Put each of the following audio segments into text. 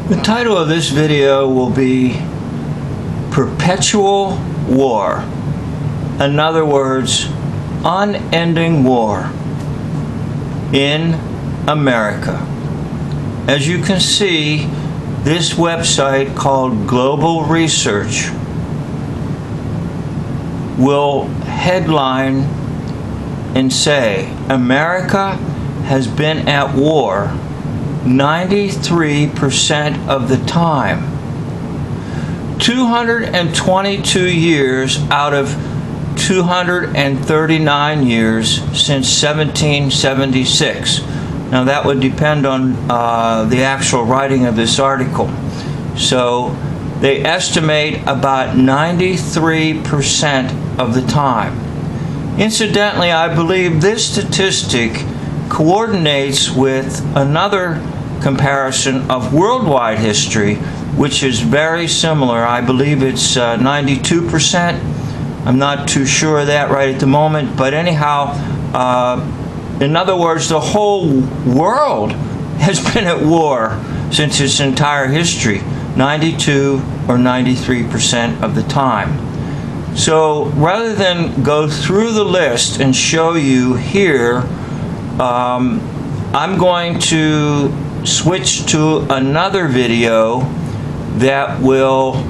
The title of this video will be Perpetual War. In other words, unending war in America. As you can see, this website called Global Research will headline and say, America has been at war 93% of the time. 222 years out of 239 years since 1776. Now that would depend on the actual writing of this article. So they estimate about 93% of the time. Incidentally, I believe this statistic coordinates with another comparison of worldwide history, which is very similar. I believe it's 92%. I'm not too sure of that right at the moment, but anyhow, in other words, the whole world has been at war since its entire history, 92 or 93% of the time. So rather than go through the list and show you here, I'm going to switch to another video that will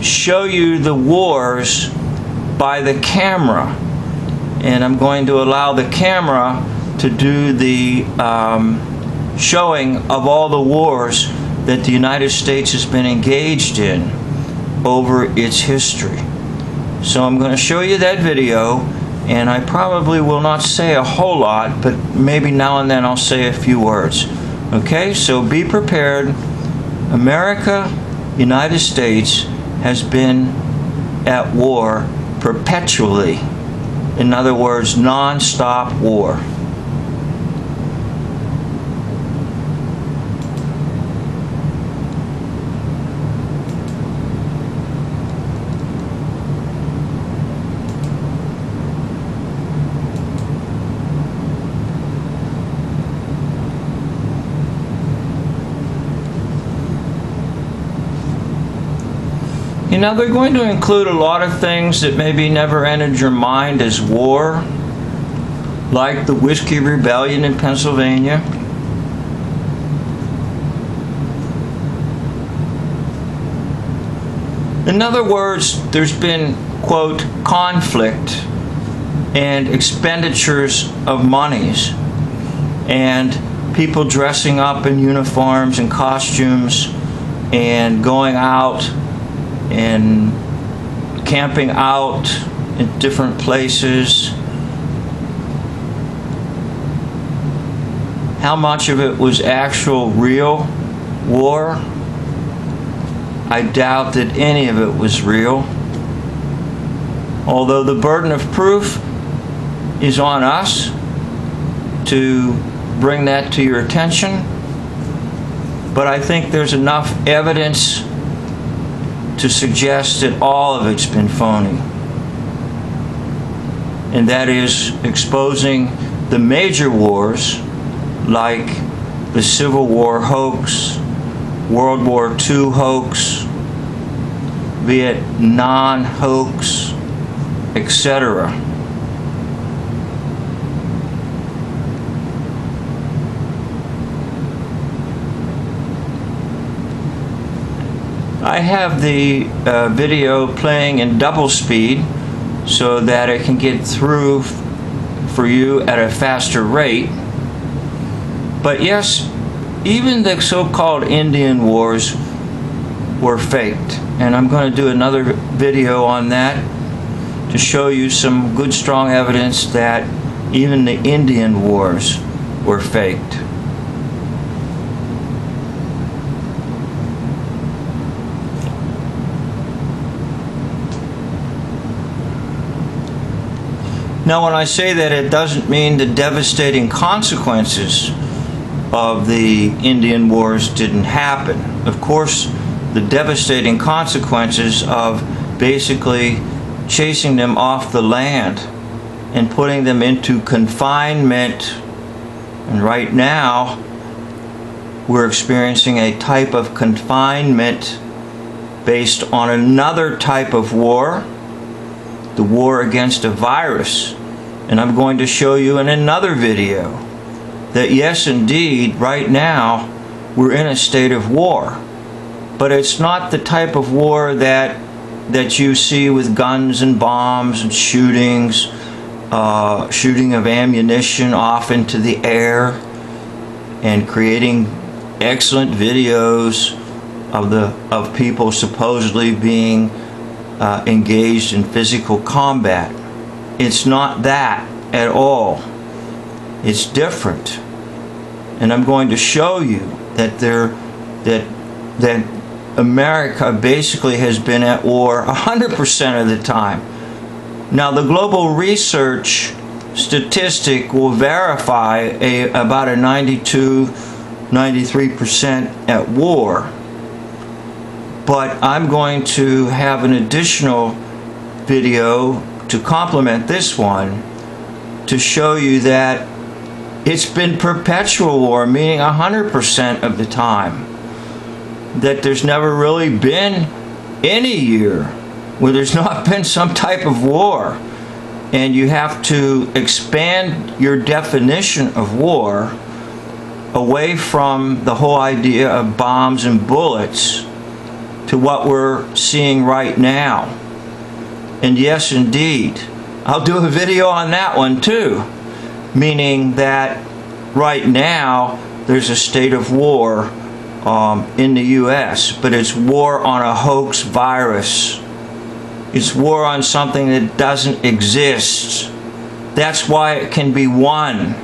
show you the wars by the camera, and I'm going to allow the camera to do the showing of all the wars that the United States has been engaged in over its history. So I'm going to show you that video, and I probably will not say a whole lot, but maybe now and then I'll say a few words. Okay, so be prepared. America, United States, has been at war perpetually. In other words, non-stop war. Now they're going to include a lot of things that maybe never entered your mind as war, like the Whiskey Rebellion in Pennsylvania, in other words, there's been, quote, conflict and expenditures of monies and people dressing up in uniforms and costumes and going out and camping out in different places. How much of it was actual real war? I doubt that any of it was real. Although the burden of proof is on us to bring that to your attention. But I think there's enough evidence to suggest that all of it's been phony. And that is exposing the major wars like the Civil War hoax, World War II hoax, Vietnam hoax, etc. I have the video playing in double speed so that it can get through for you at a faster rate. But yes, even the so-called Indian wars were faked. And I'm going to do another video on that to show you some good strong evidence that even the Indian wars were faked. Now, when I say that, it doesn't mean the devastating consequences of the Indian Wars didn't happen. Of course, the devastating consequences of basically chasing them off the land and putting them into confinement. And right now, we're experiencing a type of confinement based on another type of war, the war against a virus. And I'm going to show you in another video that yes, indeed, right now we're in a state of war. But it's not the type of war that you see with guns and bombs and shootings, shooting of ammunition off into the air, and creating excellent videos of people supposedly being engaged in physical combat. It's not that at all. It's different. And I'm going to show you that America basically has been at war 100% of the time. Now, the global research statistic will verify about a 92-93% at war. But I'm going to have an additional video to complement this one to show you that it's been perpetual war, meaning 100% of the time. That there's never really been any year where there's not been some type of war. And you have to expand your definition of war away from the whole idea of bombs and bullets to what we're seeing right now. And yes, indeed, I'll do a video on that one too, meaning that right now there's a state of war in the US, but it's war on a hoax virus. It's war on something that doesn't exist. That's why it can be won,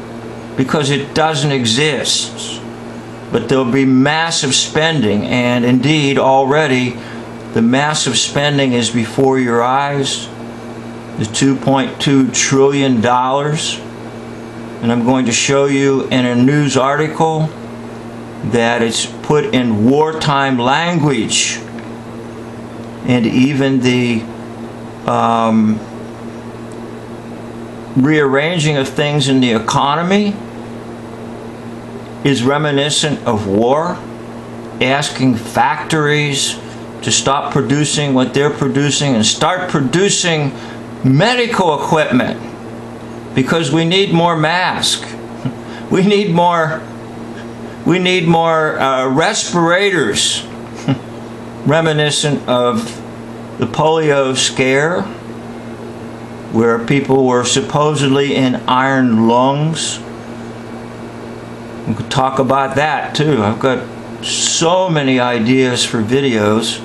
because it doesn't exist. But there'll be massive spending, and indeed already the massive spending is before your eyes, the $2.2 trillion. And I'm going to show you in a news article that it's put in wartime language, and even the rearranging of things in the economy is reminiscent of war, asking factories to stop producing what they're producing and start producing medical equipment, because we need more masks. We need more respirators, reminiscent of the polio scare, where people were supposedly in iron lungs. We could talk about that too. I've got so many ideas for videos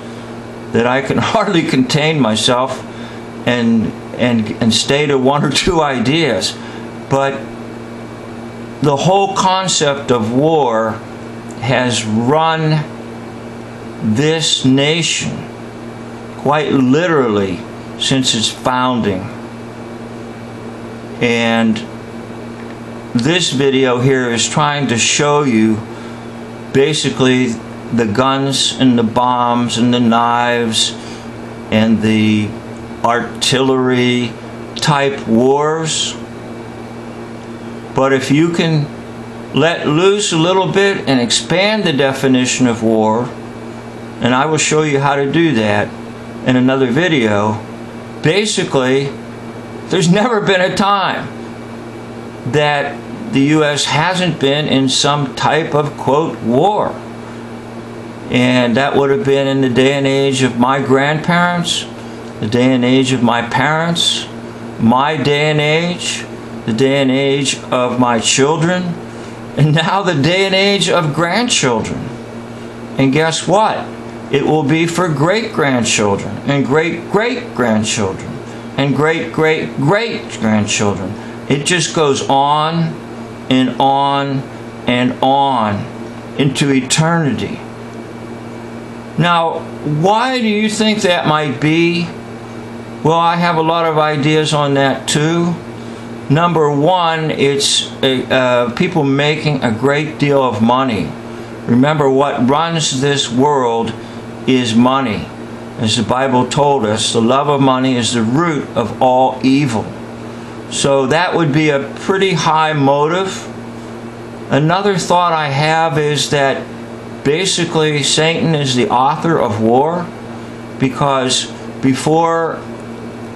that I can hardly contain myself and stay to one or two ideas. But the whole concept of war has run this nation quite literally since its founding. And this video here is trying to show you basically the guns and the bombs and the knives and the artillery type wars. But if you can let loose a little bit and expand the definition of war, and I will show you how to do that in another video, basically there's never been a time that the U.S. hasn't been in some type of, quote, war. And that would have been in the day and age of my grandparents, the day and age of my parents, my day and age, the day and age of my children, and now the day and age of grandchildren. And guess what? It will be for great-grandchildren and great-great-grandchildren and great-great-great-grandchildren. It just goes on and on and on into eternity. Now, why do you think that might be? Well, I have a lot of ideas on that too. Number one, it's people making a great deal of money. Remember, what runs this world is money. As the Bible told us, the love of money is the root of all evil. So that would be a pretty high motive Another thought I have is that basically Satan is the author of war, because before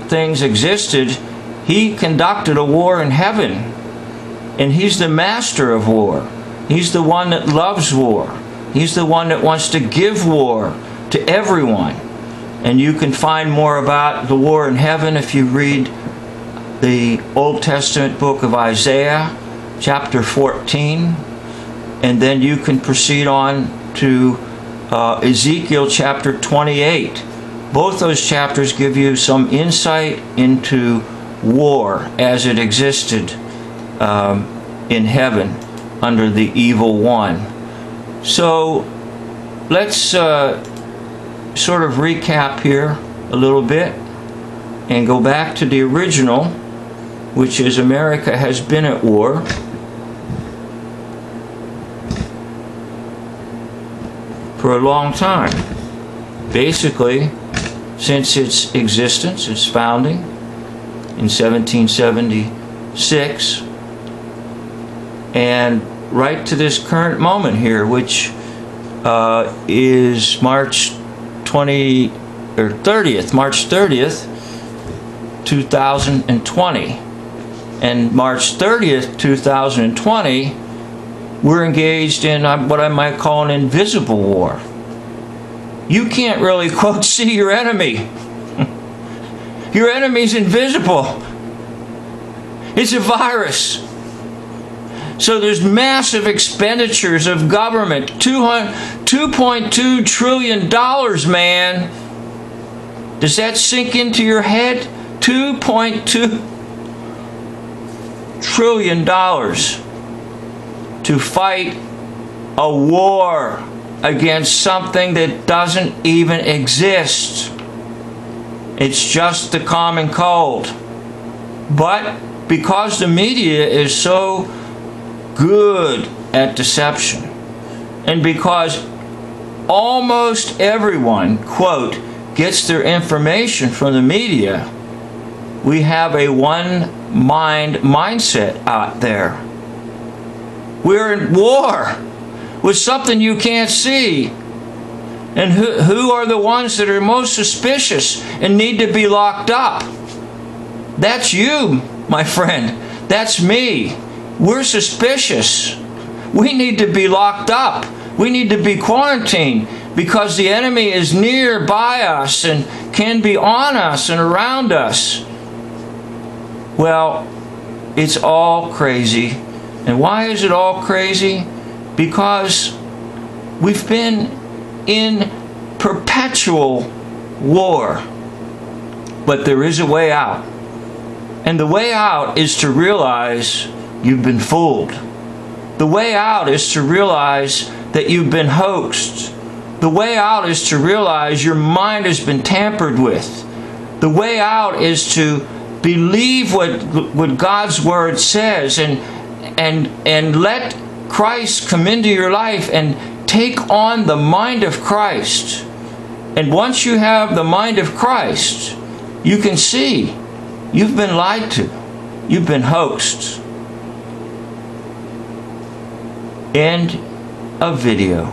things existed, he conducted a war in heaven. And he's the master of war. He's the one that loves war. He's the one that wants to give war to everyone. And you can find more about the war in heaven if you read the Old Testament book of Isaiah, chapter 14. And then you can proceed on to Ezekiel chapter 28. Both those chapters give you some insight into war as it existed in heaven under the evil one. So let's sort of recap here a little bit and go back to the original, which is America has been at war. For a long time. Basically, since its existence, its founding in 1776, and right to this current moment here, which is March 30th, 2020. And March 30th, 2020, we're engaged in what I might call an invisible war. You can't really, quote, see your enemy. Your enemy's invisible. It's a virus. So there's massive expenditures of government. $2.2 trillion, man. Does that sink into your head? $2.2 trillion to fight a war against something that doesn't even exist. It's just the common cold. But because the media is so good at deception, and because almost everyone, quote, gets their information from the media, we have a one-mind mindset out there. We're in war with something you can't see. And who are the ones that are most suspicious and need to be locked up? That's you, my friend. That's me. We're suspicious. We need to be locked up. We need to be quarantined because the enemy is nearby us and can be on us and around us. Well, it's all crazy. And why is it all crazy? Because we've been in perpetual war. But there is a way out. And the way out is to realize you've been fooled. The way out is to realize that you've been hoaxed. The way out is to realize your mind has been tampered with. The way out is to believe what God's Word says and let Christ come into your life and take on the mind of Christ. And once you have the mind of Christ, you can see you've been lied to. You've been hoaxed. End of video.